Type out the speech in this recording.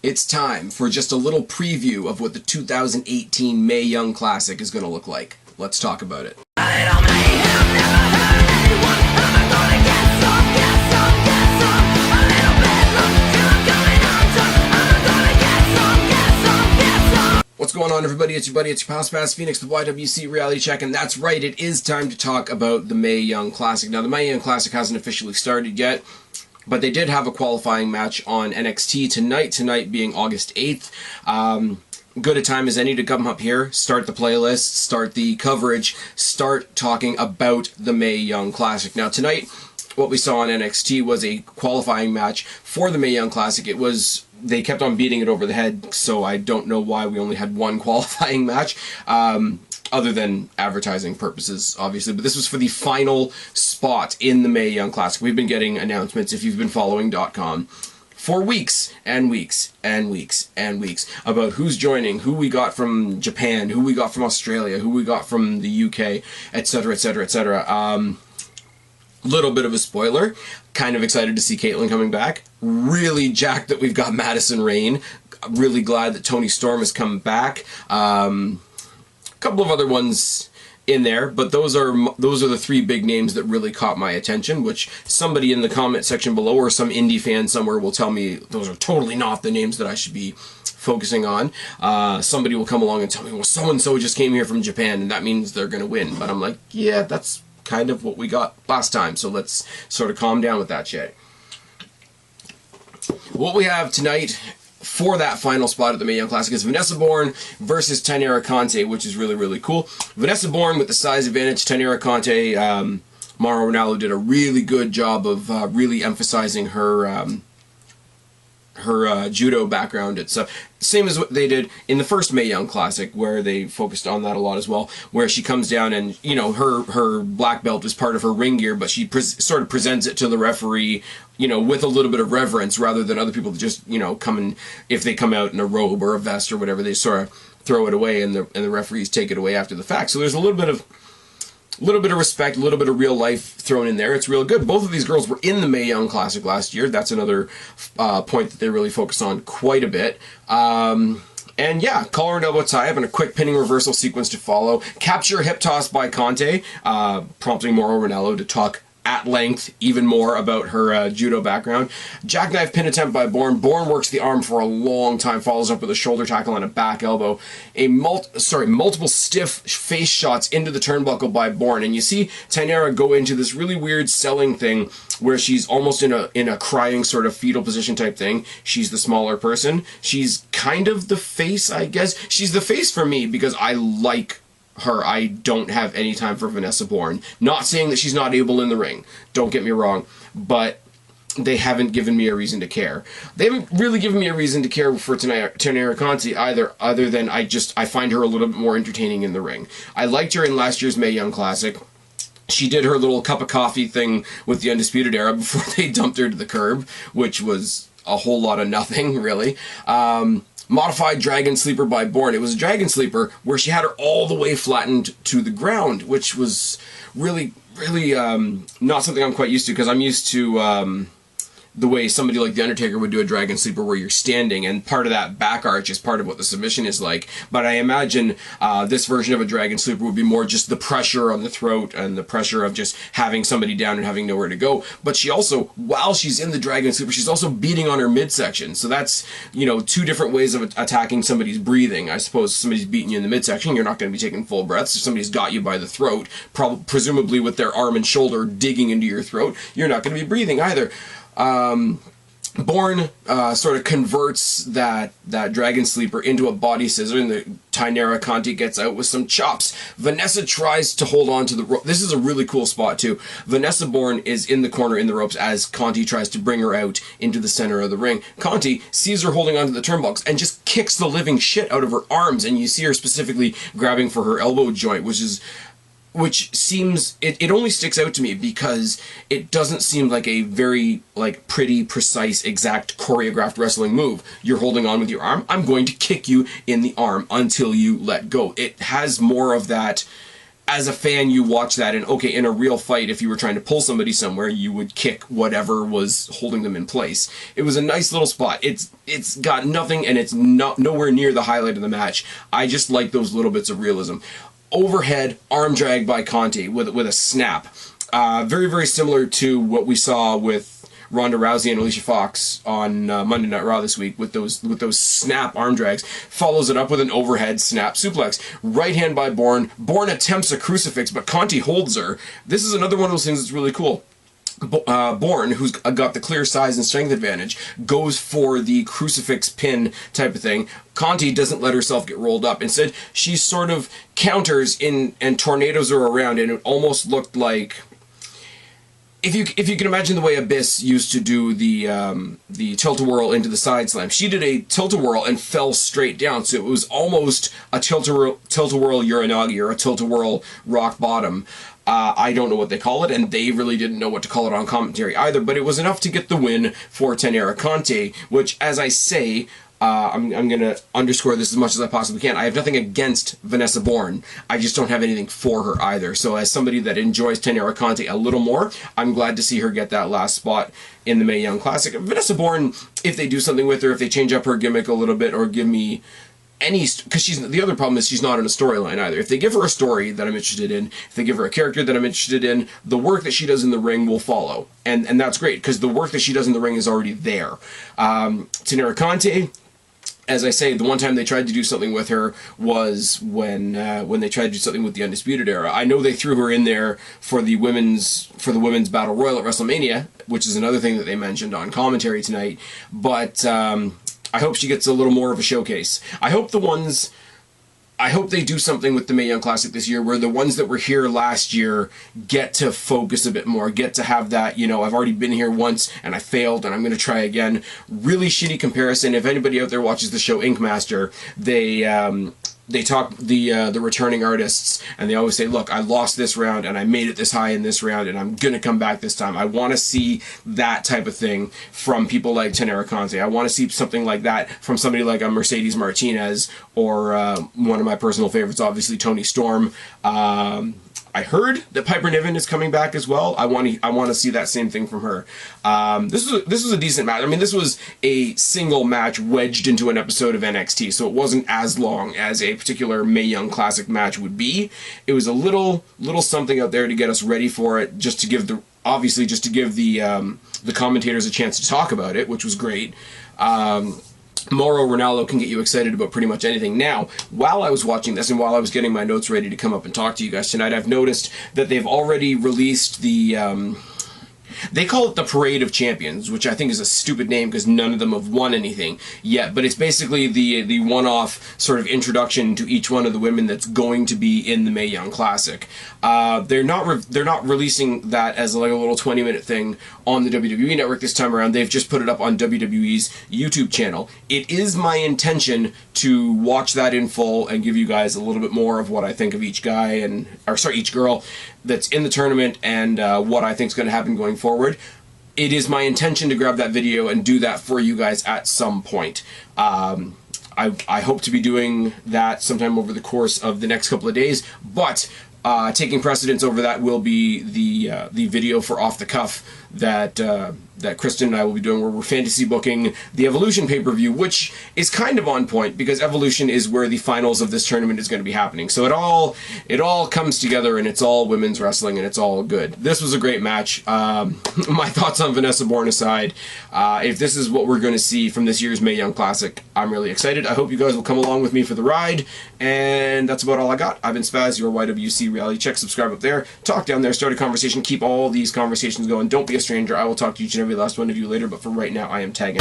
It's time for just a little preview of what the 2018 Mae Young Classic is going to look like. Let's talk about it. What's going on, everybody? It's your buddy, it's your pal Spaz Phoenix, the YWC Reality Check, and that's right, it is time to talk about the Mae Young Classic. Now, the Mae Young Classic hasn't officially started yet, but they did have a qualifying match on NXT tonight being August 8th. Good a time as any to come up here, start the playlist, start the coverage, start talking about the Mae Young Classic. Now tonight, what we saw on NXT was a qualifying match for the Mae Young Classic. They kept on beating it over the head, so I don't know why we only had one qualifying match. Other than advertising purposes, obviously. But this was for the final spot in the Mae Young Classic. We've been getting announcements, if you've been following .com, for weeks and weeks and weeks and weeks about who's joining, who we got from Japan, who we got from Australia, who we got from the UK, etc., etc., etc. Little bit of a spoiler. Kind of excited to see Caitlyn coming back. Really jacked that we've got Madison Rayne. Really glad that Toni Storm has come back. Couple of other ones in there, but those are the three big names that really caught my attention, which somebody in the comment section below or some indie fan somewhere will tell me those are totally not the names that I should be focusing on. Somebody will come along and tell me, well, so-and-so just came here from Japan and that means they're going to win. But I'm like, yeah, that's kind of what we got last time, so let's sort of calm down with that shit. What we have tonight for that final spot at the Mae Young Classic is Vanessa Bourne versus TAYNARA Conti, which is really, really cool. Vanessa Bourne with the size advantage. TAYNARA Conti, Mauro Ranallo did a really good job of really emphasizing her judo background. It's same as what they did in the first Mae Young Classic, where they focused on that a lot as well, where she comes down and, you know, her black belt is part of her ring gear, but she sort of presents it to the referee, you know, with a little bit of reverence, rather than other people that just, you know, come in, if they come out in a robe or a vest or whatever, they sort of throw it away and the referees take it away after the fact. So there's a little bit of respect, a little bit of real life thrown in there. It's real good. Both of these girls were in the Mae Young Classic last year. That's another point that they really focus on quite a bit. And yeah, collar and elbow tie-up and a quick pinning reversal sequence to follow. Capture hip toss by Conti, prompting Mauro Ranallo to talk at length even more about her judo background. Jackknife pin attempt by Bourne. Bourne works the arm for a long time, follows up with a shoulder tackle and a back elbow. Multiple stiff face shots into the turnbuckle by Bourne, and you see TAYNARA go into this really weird selling thing where she's almost in a crying sort of fetal position type thing. She's the smaller person. She's kind of the face, I guess. She's the face for me because I like her. I don't have any time for Vanessa Bourne. Not saying that she's not able in the ring, don't get me wrong, but they haven't given me a reason to care. They haven't really given me a reason to care for TAYNARA Conti either, other than I find her a little bit more entertaining in the ring. I liked her in last year's Mae Young Classic. She did her little cup of coffee thing with the Undisputed Era before they dumped her to the curb, which was a whole lot of nothing, really. Modified Dragon Sleeper by Bourne. It was a Dragon Sleeper where she had her all the way flattened to the ground, which was really, really not something I'm quite used to, because I'm used to the way somebody like The Undertaker would do a Dragon Sleeper where you're standing, and part of that back arch is part of what the submission is like. But I imagine this version of a Dragon Sleeper would be more just the pressure on the throat and the pressure of just having somebody down and having nowhere to go. But she also, while she's in the Dragon Sleeper, she's also beating on her midsection. So that's, you know, two different ways of attacking somebody's breathing. I suppose if somebody's beating you in the midsection, you're not going to be taking full breaths. If somebody's got you by the throat, presumably with their arm and shoulder digging into your throat, you're not going to be breathing either. Bourne sort of converts that Dragon Sleeper into a body scissor, and the TAYNARA Conti gets out with some chops. Vanessa tries to hold on to the rope. This is a really cool spot too. Vanessa Bourne is in the corner in the ropes as Conti tries to bring her out into the center of the ring. Conti sees her holding onto the turnbuckles and just kicks the living shit out of her arms, and you see her specifically grabbing for her elbow joint, which seems, it only sticks out to me because it doesn't seem like a very, like, pretty, precise, exact, choreographed wrestling move. You're holding on with your arm, I'm going to kick you in the arm until you let go. It has more of that as a fan, you watch that, and okay, in a real fight, if you were trying to pull somebody somewhere, you would kick whatever was holding them in place. It was a nice little spot. It's got nothing, and it's not nowhere near the highlight of the match. I just like those little bits of realism. Overhead arm drag by Conti with a snap. Very, very similar to what we saw with Ronda Rousey and Alicia Fox on Monday Night Raw this week with those snap arm drags. Follows it up with an overhead snap suplex. Right hand by Bourne. Bourne attempts a crucifix, but Conti holds her. This is another one of those things that's really cool. Bourne, who's got the clear size and strength advantage, goes for the crucifix pin type of thing. Conti doesn't let herself get rolled up. Instead, she sort of counters and tornadoes her around, and it almost looked like... If you can imagine the way Abyss used to do the tilt-a-whirl into the side slam, she did a tilt-a-whirl and fell straight down, so it was almost a tilt-a-whirl Uranagi or a tilt-a-whirl rock bottom. I don't know what they call it, and they really didn't know what to call it on commentary either, but it was enough to get the win for TAYNARA Conti, which, as I say, I'm going to underscore this as much as I possibly can. I have nothing against Vanessa Bourne. I just don't have anything for her either. So as somebody that enjoys TAYNARA Conti a little more, I'm glad to see her get that last spot in the Mae Young Classic. Vanessa Bourne, if they do something with her, if they change up her gimmick a little bit or give me any... Because the other problem is she's not in a storyline either. If they give her a story that I'm interested in, if they give her a character that I'm interested in, the work that she does in the ring will follow. And that's great, because the work that she does in the ring is already there. TAYNARA Conti... As I say, the one time they tried to do something with her was when they tried to do something with the Undisputed Era. I know they threw her in there for the women's Battle Royal at WrestleMania, which is another thing that they mentioned on commentary tonight. But I hope she gets a little more of a showcase. I hope they do something with the Mae Young Classic this year where the ones that were here last year get to focus a bit more, get to have that, you know, I've already been here once and I failed and I'm going to try again. Really shitty comparison. If anybody out there watches the show Ink Master, they talk the returning artists, and they always say, look, I lost this round and I made it this high in this round and I'm gonna come back this time. I want to see that type of thing from people like TAYNARA Conti. I want to see something like that from somebody like a Mercedes Martinez, or one of my personal favorites, obviously Toni Storm. I heard that Piper Niven is coming back as well. I want to see that same thing from her. This was a decent match. I mean, this was a single match wedged into an episode of NXT, so it wasn't as long as a particular Mae Young Classic match would be. It was a little something out there to get us ready for it, just to give the commentators a chance to talk about it, which was great. Mauro Ranallo can get you excited about pretty much anything. Now, while I was watching this and while I was getting my notes ready to come up and talk to you guys tonight, I've noticed that they've already released the... They call it the Parade of Champions, which I think is a stupid name because none of them have won anything yet, but it's basically the one-off sort of introduction to each one of the women that's going to be in the Mae Young Classic. They're not releasing that as like a little 20-minute thing on the WWE Network this time around. They've just put it up on WWE's YouTube channel. It is my intention to watch that in full and give you guys a little bit more of what I think of each guy each girl that's in the tournament and what I think is going to happen going forward. It is my intention to grab that video and do that for you guys at some point. I hope to be doing that sometime over the course of the next couple of days, but taking precedence over that will be the video for Off the Cuff that Kristen and I will be doing, where we're fantasy booking the Evolution pay-per-view, which is kind of on point because Evolution is where the finals of this tournament is going to be happening. So it all comes together, and it's all women's wrestling, and it's all good. This was a great match. My thoughts on Vanessa Bourne aside, if this is what we're going to see from this year's Mae Young Classic, I'm really excited. I hope you guys will come along with me for the ride, and that's about all I got. I've been Spaz, your YWC reality check. Subscribe up there, talk down there, start a conversation, keep all these conversations going. Don't be a stranger. I will talk to each and every last one of you later, but for right now, I am tagging.